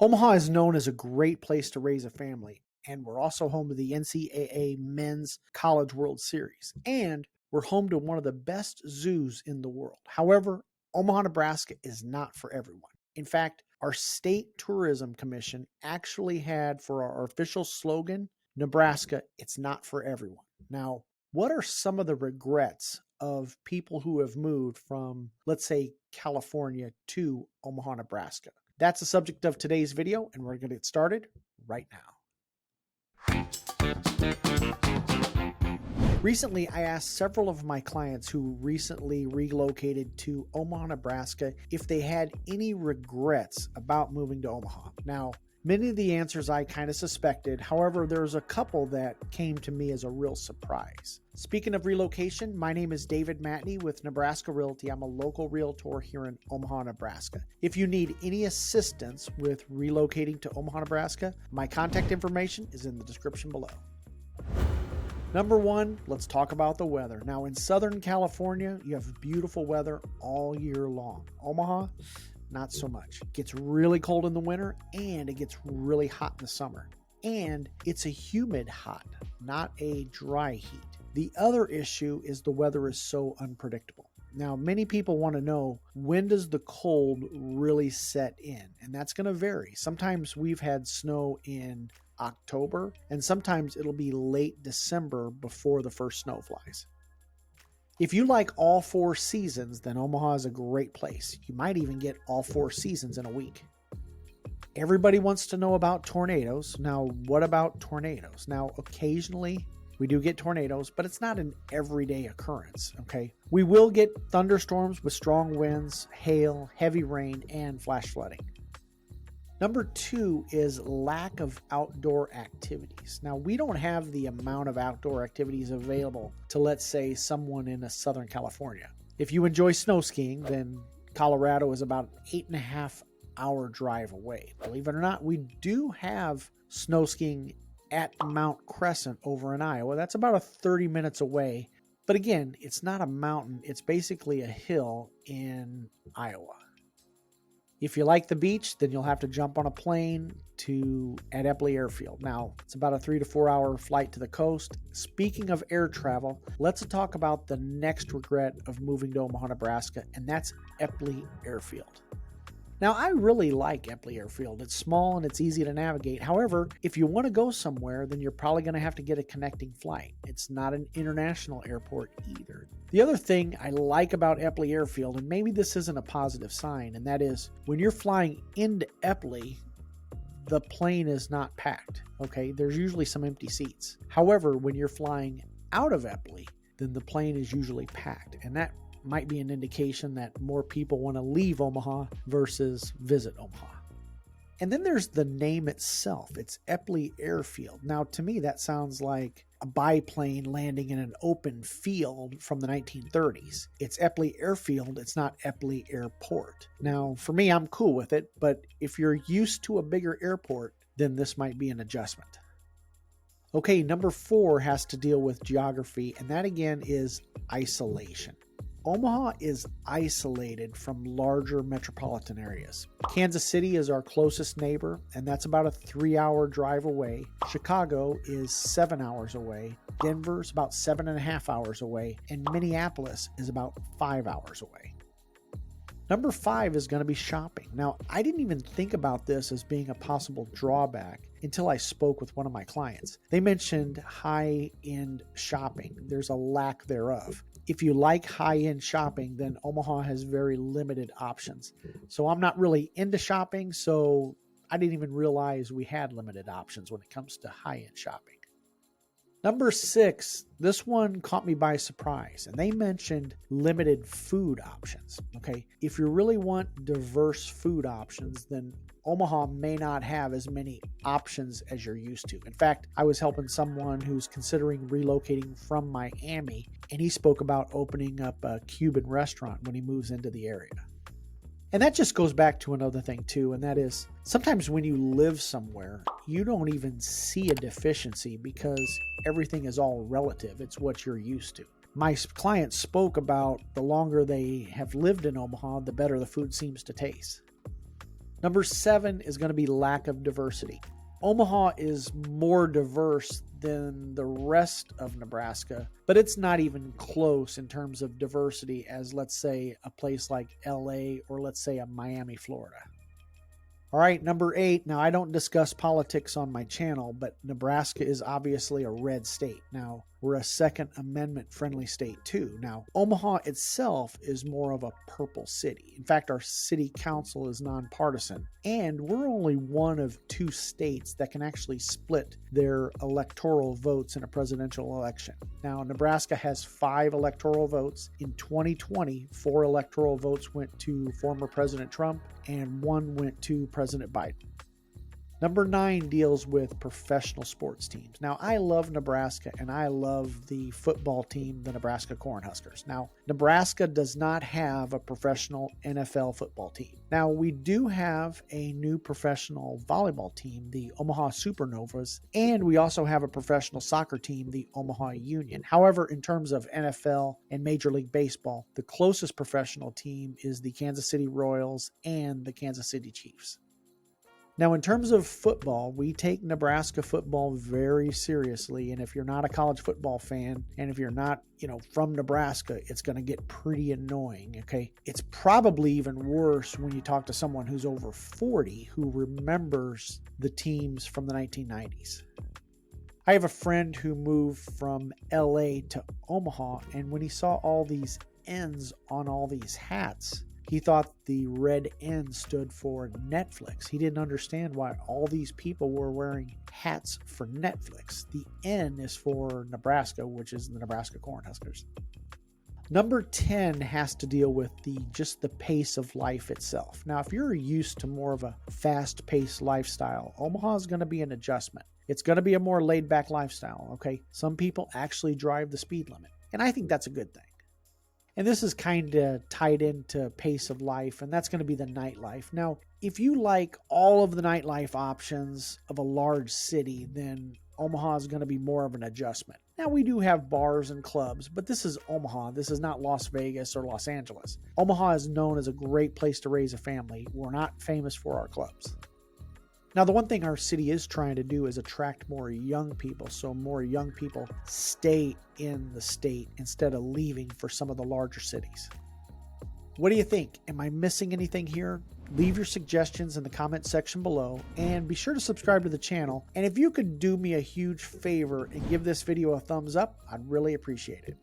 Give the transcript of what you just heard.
Omaha is known as a great place to raise a family, and we're also home to the NCAA Men's College World Series, and we're home to one of the best zoos in the world. However, Omaha, Nebraska is not for everyone. In fact, our state tourism commission actually had for our official slogan, Nebraska, it's not for everyone. Now, what are some of the regrets of people who have moved from, let's say, California to Omaha, Nebraska? That's the subject of today's video, and we're going to get started right now. Recently, I asked several of my clients who recently relocated to Omaha, Nebraska, if they had any regrets about moving to Omaha. Now, many of the answers I kind of suspected. However, there's a couple that came to me as a real surprise. Speaking of relocation, my name is David Matney with Nebraska Realty. I'm a local realtor here in Omaha, Nebraska. If you need any assistance with relocating to Omaha, Nebraska, my contact information is in the description below. Number one, let's talk about the weather. Now, in Southern California, you have beautiful weather all year long. Omaha, not so much. It gets really cold in the winter and it gets really hot in the summer. And it's a humid hot, not a dry heat. The other issue is the weather is so unpredictable. Now, many people want to know, when does the cold really set in? And that's going to vary. Sometimes we've had snow in October, and sometimes it'll be late December before the first snow flies. If you like all four seasons, then Omaha is a great place. You might even get all four seasons in a week. Everybody wants to know about tornadoes. Now, what about tornadoes? Now, occasionally we do get tornadoes, but it's not an everyday occurrence, okay? We will get thunderstorms with strong winds, hail, heavy rain, and flash flooding. Number two is lack of outdoor activities. Now, we don't have the amount of outdoor activities available to, let's say, someone in Southern California. If you enjoy snow skiing, then Colorado is about an 8.5-hour drive away. Believe it or not, we do have snow skiing at Mount Crescent over in Iowa. That's about 30 minutes away. But again, it's not a mountain. It's basically a hill in Iowa. If you like the beach, then you'll have to jump on a plane at Epley Airfield. Now, it's about a 3 to 4 hour flight to the coast. Speaking of air travel, let's talk about the next regret of moving to Omaha, Nebraska, and that's Epley Airfield. Now, I really like Epley Airfield. It's small and it's easy to navigate. However, if you want to go somewhere, then you're probably going to have to get a connecting flight. It's not an international airport either. The other thing I like about Epley Airfield, and maybe this isn't a positive sign, and that is when you're flying into Epley, the plane is not packed, okay? There's usually some empty seats. However, when you're flying out of Epley, then the plane is usually packed, and that might be an indication that more people want to leave Omaha versus visit Omaha. And then there's the name itself. It's Epley Airfield. Now, to me, that sounds like a biplane landing in an open field from the 1930s. It's Epley Airfield. It's not Epley Airport. Now, for me, I'm cool with it, but if you're used to a bigger airport, then this might be an adjustment. Okay, number four has to deal with geography, and that again is isolation. Omaha is isolated from larger metropolitan areas. Kansas City is our closest neighbor, and that's about a 3-hour drive away. Chicago is 7 hours away. Denver's about 7.5 hours away, and Minneapolis is about 5 hours away. Number five is going to be shopping. Now, I didn't even think about this as being a possible drawback until I spoke with one of my clients. They mentioned high-end shopping. There's a lack thereof. If you like high-end shopping, then Omaha has very limited options. So I'm not really into shopping, so I didn't even realize we had limited options when it comes to high-end shopping. Number six, this one caught me by surprise, and they mentioned limited food options. Okay, if you really want diverse food options, then Omaha may not have as many options as you're used to. In fact, I was helping someone who's considering relocating from Miami, and he spoke about opening up a Cuban restaurant when he moves into the area. And that just goes back to another thing too, and that is sometimes when you live somewhere, you don't even see a deficiency because everything is all relative. It's what you're used to. My client spoke about the longer they have lived in Omaha, the better the food seems to taste. Number 7 is going to be lack of diversity. Omaha is more diverse than the rest of Nebraska, but it's not even close in terms of diversity as, let's say, a place like LA or let's say a Miami, Florida. All right, number 8. Now, I don't discuss politics on my channel, but Nebraska is obviously a red state. Now, we're a Second Amendment friendly state too. Now, Omaha itself is more of a purple city. In fact, our city council is nonpartisan, and we're only one of 2 states that can actually split their electoral votes in a presidential election. Now, Nebraska has 5 electoral votes. In 2020, 4 electoral votes went to former President Trump, and 1 went to President Biden. Number 9 deals with professional sports teams. Now, I love Nebraska and I love the football team, the Nebraska Cornhuskers. Now, Nebraska does not have a professional NFL football team. Now, we do have a new professional volleyball team, the Omaha Supernovas, and we also have a professional soccer team, the Omaha Union. However, in terms of NFL and Major League Baseball, the closest professional team is the Kansas City Royals and the Kansas City Chiefs. Now, in terms of football, we take Nebraska football very seriously. And if you're not a college football fan, and if you're not, from Nebraska, it's going to get pretty annoying, okay? It's probably even worse when you talk to someone who's over 40 who remembers the teams from the 1990s. I have a friend who moved from LA to Omaha, and when he saw all these N's on all these hats, he thought the red N stood for Netflix. He didn't understand why all these people were wearing hats for Netflix. The N is for Nebraska, which is the Nebraska Cornhuskers. Number 10 has to deal with just the pace of life itself. Now, if you're used to more of a fast-paced lifestyle, Omaha is going to be an adjustment. It's going to be a more laid-back lifestyle, okay? Some people actually drive the speed limit, and I think that's a good thing. And this is kind of tied into pace of life, and that's going to be the nightlife. Now, if you like all of the nightlife options of a large city, then Omaha is going to be more of an adjustment. Now, we do have bars and clubs, but this is Omaha. This is not Las Vegas or Los Angeles. Omaha is known as a great place to raise a family. We're not famous for our clubs. Now, the one thing our city is trying to do is attract more young people, so more young people stay in the state instead of leaving for some of the larger cities. What do you think? Am I missing anything here? Leave your suggestions in the comment section below, and be sure to subscribe to the channel. And if you could do me a huge favor and give this video a thumbs up, I'd really appreciate it.